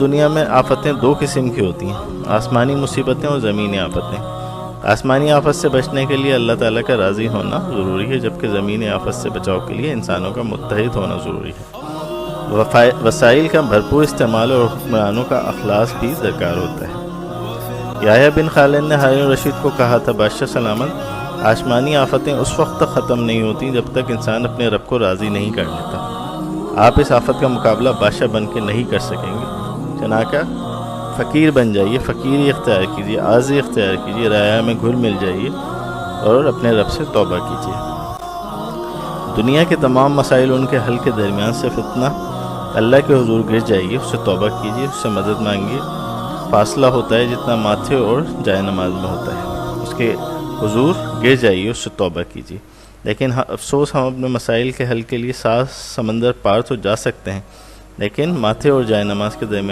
دنیا میں آفتیں دو قسم کی ہوتی ہیں، آسمانی مصیبتیں اور زمینی آفتیں۔ آسمانی آفت سے بچنے کے لیے اللہ تعالیٰ کا راضی ہونا ضروری ہے، جبکہ زمینی آفت سے بچاؤ کے لیے انسانوں کا متحد ہونا ضروری ہے۔ وسائل کا بھرپور استعمال اور حکمرانوں کا اخلاص بھی درکار ہوتا ہے۔ یحییٰ بن خالد نے ہارون رشید کو کہا تھا، بادشاہ سلامت، آسمانی آفتیں اس وقت تک ختم نہیں ہوتی جب تک انسان اپنے رب کو راضی نہیں کر لیتا۔ آپ اس آفت کا مقابلہ بادشاہ بن کے نہیں کر سکیں گے، چنانچہ فقیر بن جائیے، فقیری اختیار کیجیے، عاجزی اختیار کیجیے، رعایا میں گھل مل جائیے اور اپنے رب سے توبہ کیجیے۔ دنیا کے تمام مسائل ان کے حل کے درمیان سے فتنہ اللہ کے حضور گر جائیے، اس سے توبہ کیجیے، اس سے مدد مانگیے۔ فاصلہ ہوتا ہے جتنا ماتھے اور جائے نماز میں ہوتا ہے، اس کے حضور گر جائیے، اس سے توبہ کیجیے۔ لیکن افسوس، ہم اپنے مسائل کے حل کے لیے 7 سمندر پار تو جا سکتے ہیں، لیکن ماتھے اور جائے نماز کے درمیان